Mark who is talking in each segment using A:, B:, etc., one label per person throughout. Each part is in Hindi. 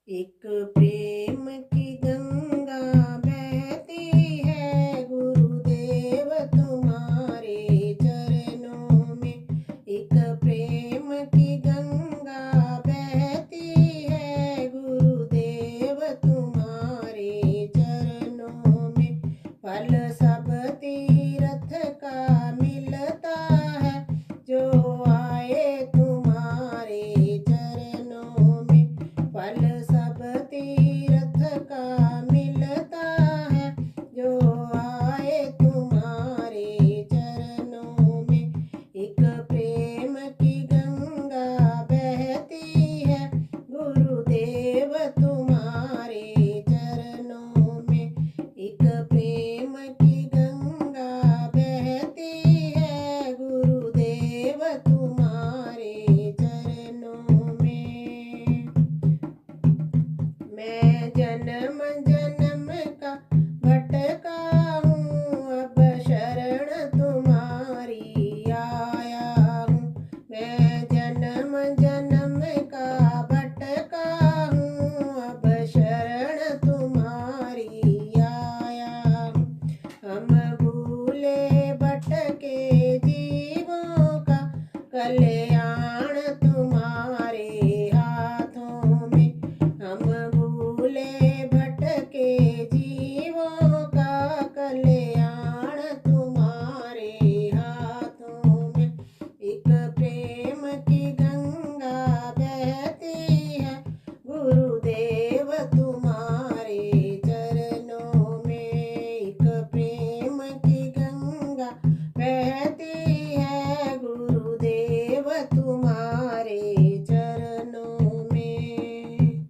A: एक प्रेम की गंगा बहती है गुरुदेव तुम्हारे चरणों में। एक प्रेम की गंगा बहती है गुरुदेव तुम्हारे चरणों में। फल सब तीर्थ का मिलता है जो आए तुम्हारे चरणों में। फल सब तीर्थ का मिलता है जो आए तुम्हारे चरणों में। एक प्रेम की गंगा बहती है गुरुदेव तुम्हारे चरणों में। एक प्रेम की गंगा बहती है गुरुदेव तुम्हारे चरणों में। मैं जन्म जन्म का भटका हूँ, अब शरण तुम्हारी आया हूँ। मैं जन्म जन्म का भटका हूँ, अब शरण तुम्हारी आया हूँ। हम भूले भटके जीवों का कल्याण तुम्हारे हाथों में। हम भूले भटके जीवों का कल्याण तुम्हारे हाथों में। एक प्रेम की गंगा बहती है गुरुदेव तुम्हारे चरणों में। एक प्रेम की गंगा बहती है गुरुदेव तुम्हारे चरणों में।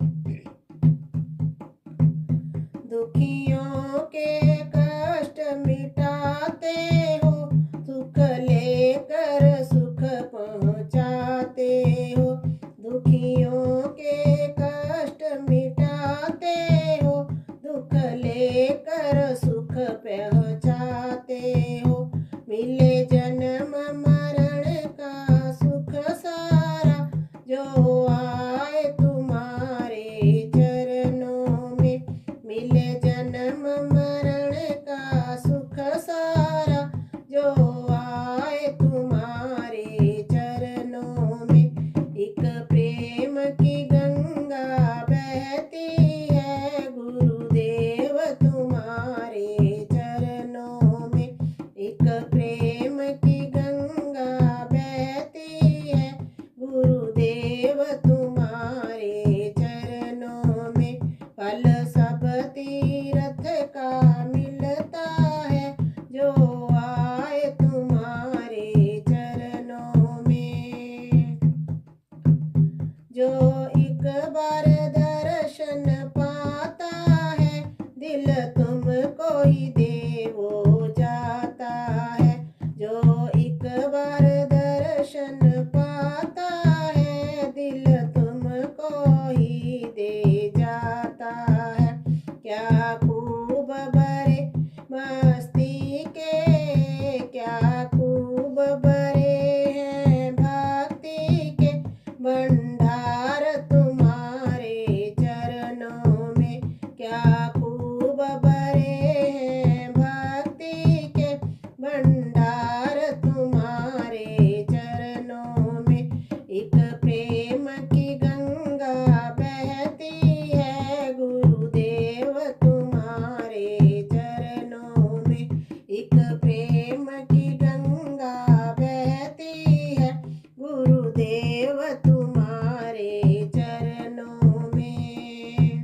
A: दुखियों के कष्ट मिटाते हो, सुख लेकर सुख पहुँचाते हो। दुखियों के कष्ट मिटाते हो, दुख लेकर सुख पहुँचाते हो। मिले जन्म मरण का सुख सारा जो आए तुम्हारे चरणों में। मिले जन्म मरण का सुख सारा जो आए तुम्हारे चरणों में। एक प्रेम की गंगा बहती है गुरुदेव तुम्हारे चरणों में। एक प्रेम की गंगा बहती है गुरुदेव तुम्हारे चरणों में। फल सब तीर्थ का मिलता है जो आए तुम्हारे चरणों में। जो एक बार दर्शन पाता है, दिल तुमको ही दे वो जाता है। जो एक बार दर्शन पाता है, दिल तुमको ही दे जाता है। क्या खूब बरे मस्ती के, क्या खूब बरे हैं भक्ति के भंडार तुम्हारे चरणों में। क्या खूब बरे हैं भक्ति के भंडार तुम्हारे चरणों में। एक प्रेम की गंगा बहती है गुरुदेव तुम्हारे चरणों में। एक प्रेम की गंगा बहती है गुरुदेव तुम्हारे चरणों में।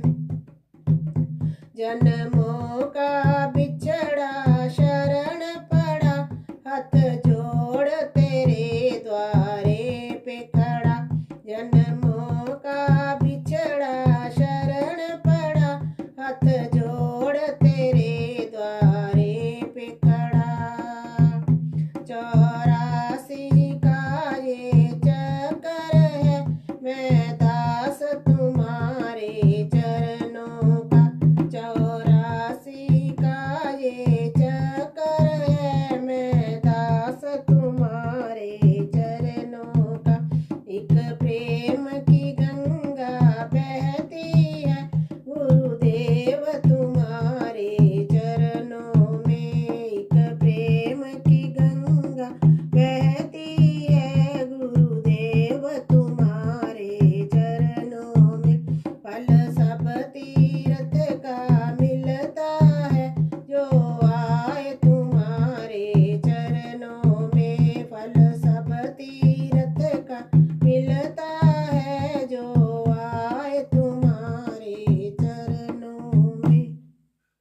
A: जन्म